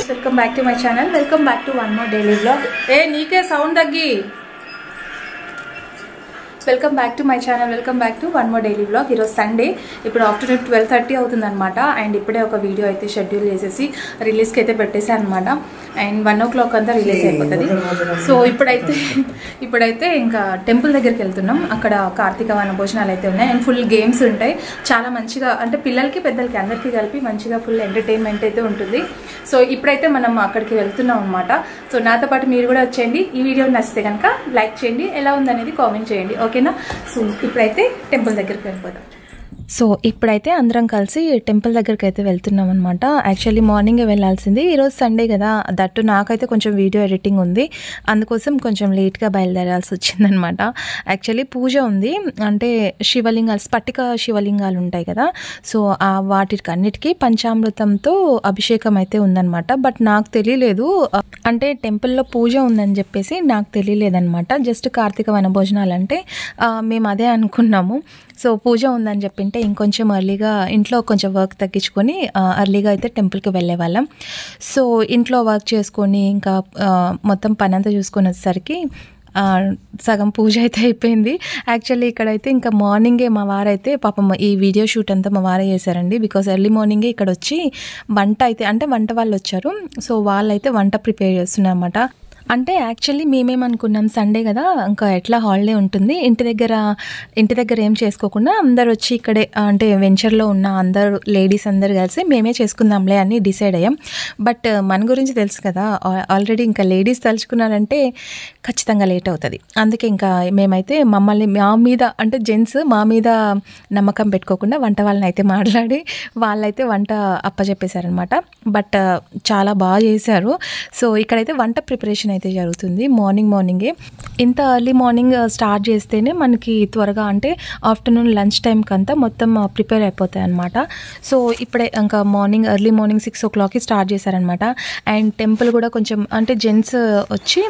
guys, welcome back to my channel. Welcome back to one more daily vlog. Hey, Nike sound daggi. Welcome back to my channel. Welcome back to one more daily vlog. ఈరోజు Sunday, ఇప్పుడు afternoon 12:30 అవుతుంది అనమాట. And ఇప్పుడే ఒక video అయితే schedule చేసేసి రిలీజ్కి అయితే పెట్టేసాను అనమాట. అండ్ 1 o'clock అంతా రిలీజ్ అయిపోతుంది. సో ఇప్పుడైతే ఇంకా టెంపుల్ దగ్గరికి వెళ్తున్నాం. అక్కడ కార్తీక వన భోజనాలు అయితే ఉన్నాయి అండ్ ఫుల్ గేమ్స్ ఉంటాయి. చాలా మంచిగా, అంటే పిల్లలకి పెద్దలకి అందరికీ కలిపి మంచిగా ఫుల్ ఎంటర్టైన్మెంట్ అయితే ఉంటుంది. సో ఇప్పుడైతే మనం అక్కడికి వెళ్తున్నాం అనమాట. సో నాతో పాటు మీరు కూడా వచ్చేయండి. ఈ వీడియో నచ్చితే కనుక లైక్ చేయండి, ఎలా ఉందనేది కామెంట్ చేయండి, ఓకేనా? సో ఇప్పుడైతే టెంపుల్ దగ్గరికి వెళ్ళిపోదాం. సో ఇప్పుడైతే అందరం కలిసి టెంపుల్ దగ్గరికి అయితే వెళ్తున్నాం అనమాట. యాక్చువల్లీ మార్నింగే వెళ్ళాల్సింది, ఈరోజు సండే కదా, దట్టు నాకైతే కొంచెం వీడియో ఎడిటింగ్ ఉంది, అందుకోసం కొంచెం లేట్గా బయలుదేరాల్సి వచ్చిందనమాట. యాక్చువల్లీ పూజ ఉంది, అంటే శివలింగాలు, స్ఫటిక శివలింగాలు ఉంటాయి కదా, సో వాటికి అన్నిటికీ పంచామృతంతో అభిషేకం అయితే ఉందన్నమాట. బట్ నాకు తెలియలేదు, అంటే టెంపుల్లో పూజ ఉందని చెప్పేసి నాకు తెలియలేదన్నమాట. జస్ట్ కార్తీక వన భోజనాలు అంటే మేము అదే అనుకున్నాము. సో పూజ ఉందని చెప్పింటే ఇంకొంచెం ఎర్లీగా ఇంట్లో కొంచెం వర్క్ తగ్గించుకొని ఎర్లీగా అయితే టెంపుల్కి వెళ్ళే వాళ్ళం. సో ఇంట్లో వర్క్ చేసుకొని ఇంకా మొత్తం పని అంతా చూసుకొని వచ్చేసరికి సగం పూజ అయితే అయిపోయింది. యాక్చువల్లీ ఇక్కడైతే ఇంకా మార్నింగే మా వారైతే పాపం ఈ వీడియో షూట్ అంతా మా వారే చేశారండి. బికాజ్ ఎర్లీ మార్నింగే ఇక్కడ వచ్చి వంట అయితే, అంటే వంట వాళ్ళు వచ్చారు, సో వాళ్ళైతే వంట ప్రిపేర్ చేస్తున్నారు అన్నమాట. అంటే యాక్చువల్లీ మేమేమనుకున్నాం, సండే కదా ఇంకా ఎట్లా హాలిడే ఉంటుంది, ఇంటి దగ్గర ఏం చేసుకోకుండా అందరు వచ్చి ఇక్కడే, అంటే వెంచర్లో ఉన్న అందరు లేడీస్ అందరు కలిసి మేమే చేసుకుందాంలే అని డిసైడ్ అయ్యాం. బట్ మన గురించి తెలుసు కదా, ఆల్రెడీ ఇంకా లేడీస్ తలుచుకున్నారంటే ఖచ్చితంగా లేట్ అవుతుంది. అందుకే ఇంకా మేమైతే మమ్మల్ని మా మీద, అంటే జెంట్స్ మా మీద నమ్మకం పెట్టుకోకుండా వంట వాళ్ళని అయితే మాట్లాడి వాళ్ళైతే వంట అప్పచెప్పేశారనమాట. బట్ చాలా బాగా చేశారు. సో ఇక్కడైతే వంట ప్రిపరేషన్ అయితే జరుగుతుంది మార్నింగే. ఇంత ఎర్లీ మార్నింగ్ స్టార్ట్ చేస్తేనే మనకి త్వరగా, అంటే ఆఫ్టర్నూన్ లంచ్ టైంకి అంతా మొత్తం ప్రిపేర్ అయిపోతాయి అనమాట. సో ఇప్పుడే ఇంకా ఎర్లీ మార్నింగ్ 6 o'clockకి స్టార్ట్ చేశారనమాట. అండ్ టెంపుల్ కూడా కొంచెం, అంటే జెంట్స్ వచ్చి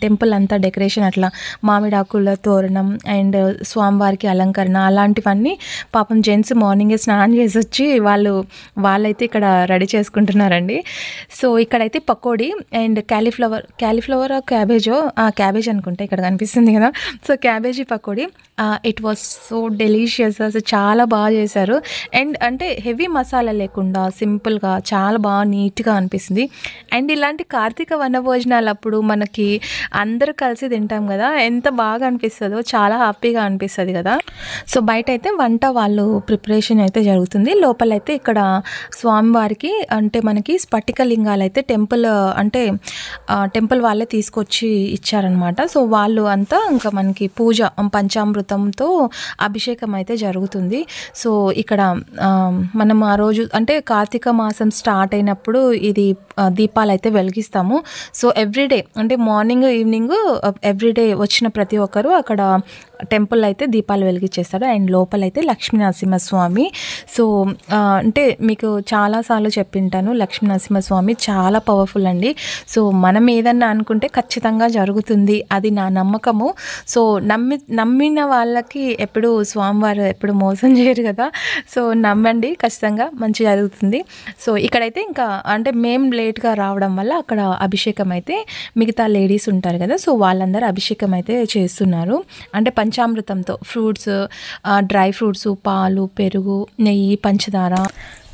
టెంపుల్ అంతా డెకరేషన్, అట్లా మామిడాకుల తోరణం అండ్ స్వామివారికి అలంకరణ అలాంటివన్నీ పాపం జెంట్స్ మార్నింగే స్నానం చేసి వచ్చి వాళ్ళైతే ఇక్కడ రెడీ చేసుకుంటున్నారండి. సో ఇక్కడైతే పకోడీ అండ్ క్యాలీఫ్లవర్ క్యాబేజో, క్యాబేజ్ అనుకుంటే ఇక్కడ కనిపిస్తుంది కదా, so cabbage pakoda. It was so delicious, అసలు చాలా బాగా చేశారు. అండ్ అంటే హెవీ మసాలా లేకుండా సింపుల్గా చాలా బాగా నీట్గా అనిపిస్తుంది. అండ్ ఇలాంటి కార్తీక వన భోజనాలు అప్పుడు మనకి అందరూ కలిసి తింటాం కదా, ఎంత బాగా అనిపిస్తుందో, చాలా హ్యాపీగా అనిపిస్తుంది కదా. సో బయట అయితే వంట వాళ్ళు ప్రిపరేషన్ అయితే జరుగుతుంది. లోపలైతే ఇక్కడ స్వామివారికి, అంటే మనకి స్ఫటిక లింగాలు అయితే టెంపుల్ వాళ్ళే తీసుకొచ్చి ఇచ్చారనమాట. సో వాళ్ళు అంతా ఇంకా మనకి పూజ పంచామృతంతో అభిషేకం అయితే జరుగుతుంది. సో ఇక్కడ మనం ఆ రోజు, అంటే కార్తీక మాసం స్టార్ట్ అయినప్పుడు ఇది దీపాలు అయితే వెలిగిస్తాము. సో ఎవ్రీడే, అంటే మార్నింగ్ ఈవినింగ్ ఎవ్రీడే వచ్చిన ప్రతి ఒక్కరు అక్కడ టెంపుల్ అయితే దీపాలు వెలిగించేస్తాడు. అండ్ లోపలైతే లక్ష్మీ నరసింహస్వామి. సో అంటే మీకు చాలాసార్లు చెప్పింటాను, లక్ష్మీ నరసింహస్వామి చాలా పవర్ఫుల్ అండి. సో మనం ఏదన్నా అనుకుంటే ఖచ్చితంగా జరుగుతుంది, అది నా నమ్మకము. సో నమ్మిన వాళ్ళకి ఎప్పుడు స్వామివారు ఎప్పుడు మోసం చేయరు కదా. సో నమ్మండి, ఖచ్చితంగా మంచి జరుగుతుంది. సో ఇక్కడైతే ఇంకా, అంటే మేము లేట్గా రావడం వల్ల అక్కడ అభిషేకం అయితే మిగతా లేడీస్ ఉంటారు కదా, సో వాళ్ళందరూ అభిషేకం అయితే చేస్తున్నారు. అంటే పంచామృతంతో, ఫ్రూట్స్, డ్రై ఫ్రూట్స్, పాలు, పెరుగు, నెయ్యి, పంచదార,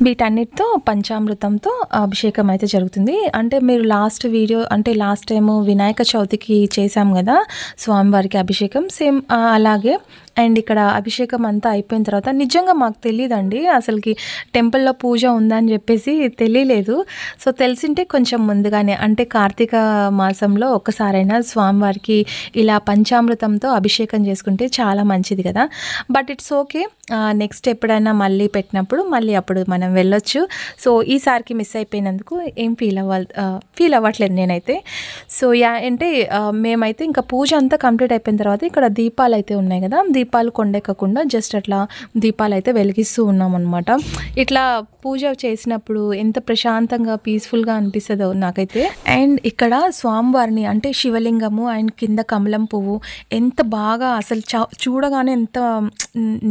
వీటన్నిటితో పంచామృతంతో అభిషేకం అయితే జరుగుతుంది. అంటే మీరు లాస్ట్ టైం వినాయక చవితికి చేసాం కదా స్వామివారికి అభిషేకం, సేమ్ అలాగే. అండ్ ఇక్కడ అభిషేకం అంతా అయిపోయిన తర్వాత, నిజంగా మాకు తెలియదండి అసలుకి టెంపుల్లో పూజ ఉందని చెప్పేసి తెలియలేదు. సో తెలిసింటే కొంచెం ముందుగానే, అంటే కార్తీక మాసంలో ఒక్కసారైనా స్వామివారికి ఇలా పంచామృతంతో అభిషేకం చేసుకుంటే చాలా మంచిది కదా. బట్ ఇట్స్ ఓకే, నెక్స్ట్ ఎప్పుడైనా మళ్ళీ పెట్టినప్పుడు మళ్ళీ అప్పుడు మనం వెళ్ళొచ్చు. సో ఈసారికి మిస్ అయిపోయినందుకు ఏం ఫీల్ అవ్వట్లేదు నేనైతే. సో అంటే మేమైతే ఇంకా పూజ అంతా కంప్లీట్ అయిపోయిన తర్వాత ఇక్కడ దీపాలు అయితే ఉన్నాయి కదా, దీపాలు కొండెక్కకుండా జస్ట్ అట్లా దీపాలు అయితే వెలిగిస్తూ ఉన్నాం అనమాట. ఇట్లా పూజ చేసినప్పుడు ఎంత ప్రశాంతంగా పీస్ఫుల్గా అనిపిస్తుందో నాకైతే. అండ్ ఇక్కడ స్వామివారిని, అంటే శివలింగము అండ్ కింద కమలం పువ్వు ఎంత బాగా, అసలు చూడగానే ఎంత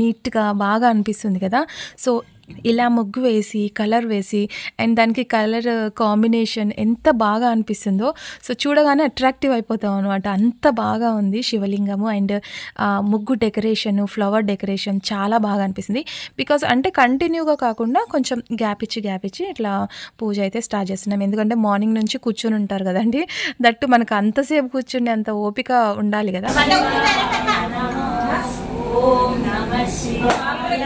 నీట్గా బాగా అనిపిస్తుంది కదా. సో ఇలా ముగ్గు వేసి, కలర్ వేసి అండ్ దానికి కలర్ కాంబినేషన్ ఎంత బాగా అనిపిస్తుందో. సో, చూడగానే అట్రాక్టివ్ అయిపోతాం అనమాట. అంత బాగా ఉంది శివలింగము అండ్ ముగ్గు డెకరేషను, ఫ్లవర్ డెకరేషన్ చాలా బాగా అనిపిస్తుంది. బికాజ్ అంటే కంటిన్యూగా కాకుండా కొంచెం గ్యాప్ ఇచ్చి ఇట్లా పూజ అయితే స్టార్ట్ చేస్తున్నాం. ఎందుకంటే మార్నింగ్ నుంచి కూర్చొని ఉంటారు కదండీ. దట్టు మనకు అంతసేపు కూర్చుని అంత ఓపిక ఉండాలి కదా. ఓం నమః శివాయ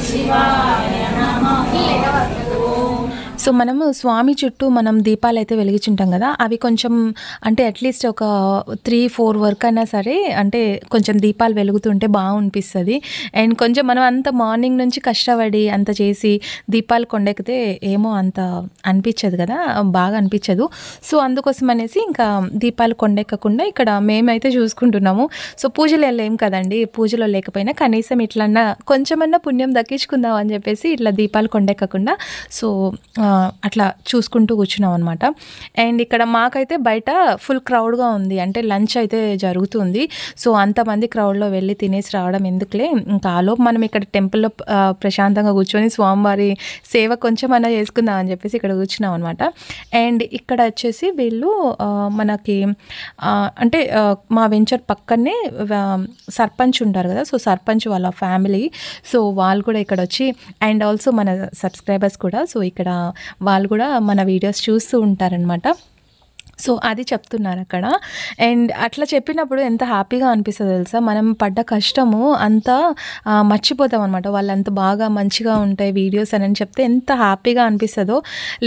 శివాయ నమః. సో మనము స్వామి చుట్టూ మనం దీపాలు అయితే వెలిగించుంటాం కదా, అవి కొంచెం అంటే అట్లీస్ట్ ఒక 3-4 వరకు అయినా సరే అంటే కొంచెం దీపాలు వెలుగుతుంటే బాగా అనిపిస్తుంది. అండ్ కొంచెం మనం అంత మార్నింగ్ నుంచి కష్టపడి అంత చేసి దీపాలు కొండెక్కితే ఏమో అంత అనిపించదు కదా, బాగా అనిపించదు. సో అందుకోసం అనేసి ఇంకా దీపాలు కొండెక్కకుండా ఇక్కడ మేమైతే చూసుకుంటున్నాము. సో పూజలు వెళ్ళలేం కదండి, పూజలో లేకపోయినా కనీసం ఇట్లన్నా కొంచెమన్నా పుణ్యం దక్కించుకుందాం అని చెప్పేసి ఇట్లా దీపాలు కొండెక్కకుండా సో అట్లా చూసుకుంటూ కూర్చున్నాం అనమాట. అండ్ ఇక్కడ మాకైతే బయట ఫుల్ క్రౌడ్గా ఉంది, అంటే లంచ్ అయితే జరుగుతుంది. సో అంతమంది క్రౌడ్లో వెళ్ళి తినేసి రావడం ఎందుకులే, ఇంకా ఆలోపు మనం ఇక్కడ టెంపుల్లో ప్రశాంతంగా కూర్చొని స్వామివారి సేవ కొంచెం అన్నా చేసుకుందాం అని చెప్పేసి ఇక్కడ కూర్చున్నాం అనమాట. అండ్ ఇక్కడ వచ్చేసి వీళ్ళు మనకి అంటే మా వెంచర్ పక్కనే సర్పంచ్ ఉంటారు కదా, సో సర్పంచ్ వాళ్ళ ఫ్యామిలీ, సో వాళ్ళు కూడా ఇక్కడ వచ్చి అండ్ ఆల్సో మన సబ్స్క్రైబర్స్ కూడా, సో ఇక్కడ వాళ్ళు కూడా మన వీడియోస్ చూస్తూ ఉంటారనమాట. సో అది చెప్తున్నారు అక్కడ. అండ్ అట్లా చెప్పినప్పుడు ఎంత హ్యాపీగా అనిపిస్తుందో తెలుసా, మనం పడ్డ కష్టము అంతా మర్చిపోతాం అనమాట. వాళ్ళు అంత బాగా మంచిగా ఉంటాయి వీడియోస్ అని చెప్తే ఎంత హ్యాపీగా అనిపిస్తుందో.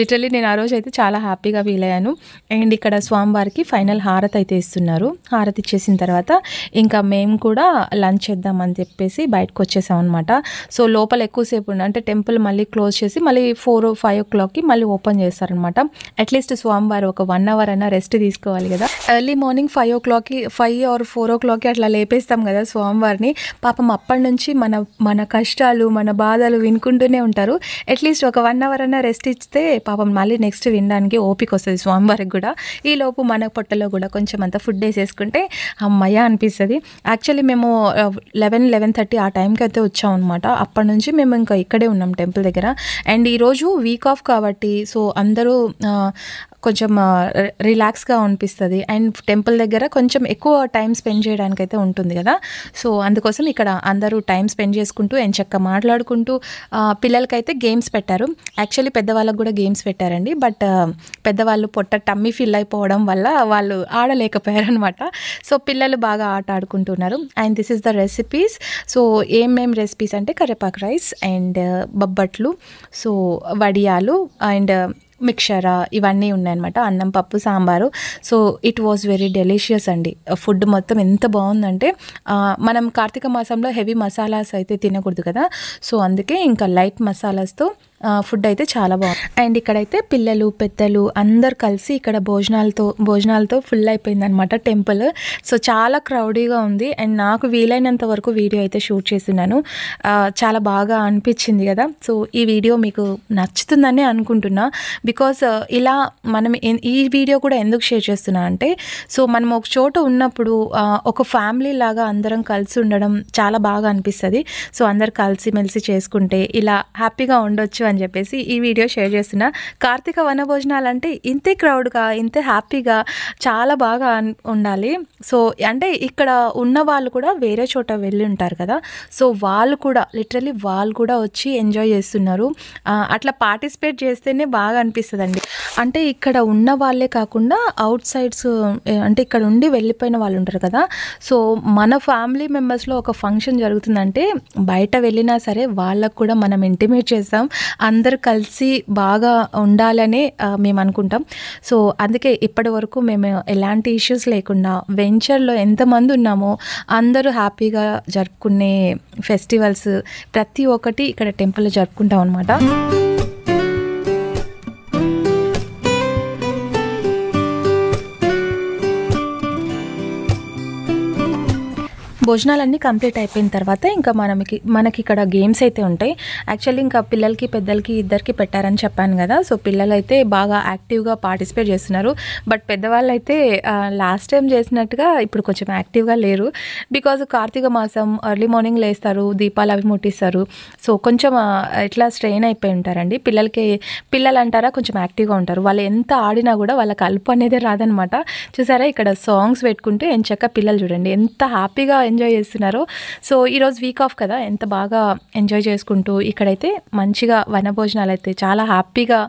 లిటరల్లీ నేను ఆ రోజు అయితే చాలా హ్యాపీగా ఫీల్ అయ్యాను. అండ్ ఇక్కడ స్వామివారికి ఫైనల్ హారతి అయితే ఇస్తున్నారు. హారతి ఇచ్చేసిన తర్వాత ఇంకా మేము కూడా లంచ్ చేద్దామని చెప్పేసి బయటకు వచ్చేసాం అనమాట. సో లోపల ఎక్కువసేపు అంటే టెంపుల్ మళ్ళీ క్లోజ్ చేసి మళ్ళీ 4-5 o'clockకి మళ్ళీ ఓపెన్ చేస్తారనమాట. అట్లీస్ట్ స్వామివారు ఒక 1 hour రెస్ట్ తీసుకోవాలి కదా. ఎర్లీ మార్నింగ్ 5 o'clockకి 5 or 4 o'clockకి అట్లా లేపేస్తాం కదా స్వామివారిని. పాపం అప్పటి నుంచి మన కష్టాలు మన బాధలు వినుకుంటూనే ఉంటారు. అట్లీస్ట్ ఒక 1 hour అన్నా రెస్ట్ ఇస్తే పాపం మళ్ళీ నెక్స్ట్ వినడానికి ఓపిక వస్తుంది స్వామివారికి కూడా. ఈ లోపు మన పొట్టలో కూడా కొంచెం అంత ఫుడ్ వేసేసుకుంటే అమ్మయ్య అనిపిస్తుంది. యాక్చువల్లీ మేము 11-11:30 ఆ టైంకి అయితే వచ్చాం అనమాట. అప్పటి నుంచి మేము ఇంకా ఇక్కడే ఉన్నాం టెంపుల్ దగ్గర. అండ్ ఈరోజు వీక్ ఆఫ్ కాబట్టి సో అందరూ కొంచెం రిలాక్స్గా అనిపిస్తుంది. అండ్ టెంపుల్ దగ్గర కొంచెం ఎక్కువ టైం స్పెండ్ చేయడానికి అయితే ఉంటుంది కదా, సో అందుకోసం ఇక్కడ అందరూ టైం స్పెండ్ చేసుకుంటూ ఎంచక్కా మాట్లాడుకుంటూ పిల్లలకైతే గేమ్స్ పెట్టారు. యాక్చువల్లీ పెద్దవాళ్ళకు కూడా గేమ్స్ పెట్టారండి, బట్ పెద్దవాళ్ళు పొట్ట టమ్మీ ఫిల్ అయిపోవడం వల్ల వాళ్ళు ఆడలేకపోయారు అనమాట. సో పిల్లలు బాగా ఆట ఆడుకుంటున్నారు. And this is the recipes. So ఏమేం రెసిపీస్ అంటే కరివేపాకు రైస్ అండ్ బొబ్బట్లు, సో వడియాలు అండ్ మిక్చరా ఇవన్నీ ఉన్నాయన్నమాట. అన్నం, పప్పు, sambar. So it was very delicious అండి. ఫుడ్ మొత్తం ఎంత బాగుందంటే మనం కార్తీక మాసంలో హెవీ మసాలాస్ అయితే తినకూడదు కదా, సో అందుకే ఇంకా లైట్ మసాలాస్తో ఫుడ్ అయితే చాలా బాగుంది. అండ్ ఇక్కడైతే పిల్లలు పెద్దలు అందరు కలిసి ఇక్కడ భోజనాలతో ఫుల్ అయిపోయింది అనమాట టెంపుల్. సో చాలా క్రౌడీగా ఉంది. అండ్ నాకు వీలైనంత వరకు వీడియో అయితే షూట్ చేస్తున్నాను. చాలా బాగా అనిపించింది కదా. సో ఈ వీడియో మీకు నచ్చుతుందని అనుకుంటున్నా. బికాస్ ఇలా మనం ఈ వీడియో కూడా ఎందుకు షేర్ చేస్తున్నా అంటే, సో మనం ఒక చోట ఉన్నప్పుడు ఒక ఫ్యామిలీ లాగా అందరం కలిసి ఉండడం చాలా బాగా అనిపిస్తుంది. సో అందరు కలిసిమెలిసి చేసుకుంటే ఇలా హ్యాపీగా ఉండొచ్చు అని చెప్పేసి ఈ వీడియో షేర్ చేస్తున్నా. కార్తీక వనభోజనాలు అంటే ఇంతే క్రౌడ్గా ఇంతే హ్యాపీగా చాలా బాగా ఉండాలి. సో అంటే ఇక్కడ ఉన్న వాళ్ళు కూడా వేరే చోట వెళ్ళి ఉంటారు కదా, సో వాళ్ళు కూడా లిటరలీ వాళ్ళు కూడా వచ్చి ఎంజాయ్ చేస్తున్నారు. అట్లా పార్టిసిపేట్ చేస్తేనే బాగా అనిపిస్తుంది అండి. అంటే ఇక్కడ ఉన్న వాళ్ళే కాకుండా అవుట్ సైడ్స్ అంటే ఇక్కడ ఉండి వెళ్ళిపోయిన వాళ్ళు ఉంటారు కదా, సో మన ఫ్యామిలీ మెంబర్స్లో ఒక ఫంక్షన్ జరుగుతుందంటే బయట వెళ్ళినా సరే వాళ్ళకు కూడా మనం ఇంటిమేట్ చేస్తాం. అందరు కలిసి బాగా ఉండాలనే మేము అనుకుంటాం. సో అందుకే ఇప్పటి వరకు మేము ఎలాంటి ఇష్యూస్ లేకుండా వెంచర్లో ఎంతమంది ఉన్నామో అందరూ హ్యాపీగా జరుపుకునే ఫెస్టివల్స్ ప్రతి ఒక్కటి ఇక్కడ టెంపుల్లో జరుపుకుంటాం అనమాట. భోజనాలన్నీ కంప్లీట్ అయిపోయిన తర్వాత ఇంకా మనకి ఇక్కడ గేమ్స్ అయితే ఉంటాయి. యాక్చువల్లీ ఇంకా పిల్లలకి పెద్దలకి ఇద్దరికి పెట్టారని చెప్పాను కదా. సో పిల్లలు అయితే బాగా యాక్టివ్గా పార్టిసిపేట్ చేస్తున్నారు. బట్ పెద్దవాళ్ళు అయితే లాస్ట్ టైం చేసినట్టుగా ఇప్పుడు కొంచెం యాక్టివ్గా లేరు. బికాజ్ కార్తీక మాసం ఎర్లీ మార్నింగ్ లేస్తారు, దీపాలు అవి ముట్టిస్తారు. సో కొంచెం ఇట్లా స్ట్రెయిన్ అయిపోయి ఉంటారండి. పిల్లలు అంటారా కొంచెం యాక్టివ్గా ఉంటారు. వాళ్ళు ఎంత ఆడినా కూడా వాళ్ళకి అలుపు అనేది రాదనమాట. చూసారా ఇక్కడ సాంగ్స్ పెట్టుకుంటే ఎంచక్క పిల్లలు చూడండి ఎంత హ్యాపీగా ఎంజాయ్ చేస్తున్నారు. సో ఈరోజు వీక్ ఆఫ్ కదా, ఎంత బాగా ఎంజాయ్ చేసుకుంటూ ఇక్కడైతే మంచిగా వనభోజనాలు అయితే చాలా హ్యాపీగా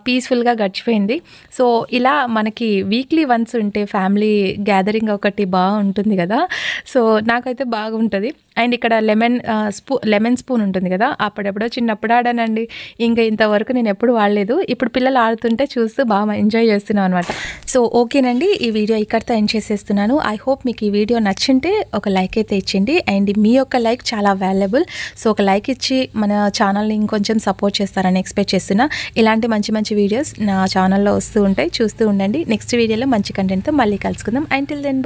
పీస్ఫుల్గా గడిచిపోయింది. సో ఇలా మనకి వీక్లీ వన్స్ ఉంటే ఫ్యామిలీ గ్యాదరింగ్ ఒకటి బాగుంటుంది కదా. సో నాకైతే బాగుంటుంది. అండ్ ఇక్కడ లెమన్ స్పూన్ ఉంటుంది కదా, అప్పుడెప్పుడో చిన్నప్పుడు ఆడానండి. ఇంకా ఇంతవరకు నేను ఎప్పుడు వాడలేదు. ఇప్పుడు పిల్లలు ఆడుతుంటే చూస్తూ బాగా ఎంజాయ్ చేస్తున్నాం అనమాట. సో ఓకేనండి, ఈ వీడియో ఇక్కడితో ఎండ్ చేసేస్తున్నాను. ఐ హోప్ మీకు ఈ వీడియో నచ్చింటే ఒక లైక్ అయితే ఇచ్చిండి. అండ్ మీ యొక్క లైక్ చాలా వాల్యుబుల్. సో ఒక లైక్ ఇచ్చి మన ఛానల్ని ఇంకొంచెం సపోర్ట్ చేస్తారని ఎక్స్పెక్ట్ చేస్తున్నా. ఇలాంటి మంచి మంచి వీడియోస్ నా ఛానల్లో వస్తూ ఉంటాయి, చూస్తూ ఉండండి. నెక్స్ట్ వీడియోలో మంచి కంటెంట్తో మళ్ళీ కలుసుకుందాం. Until then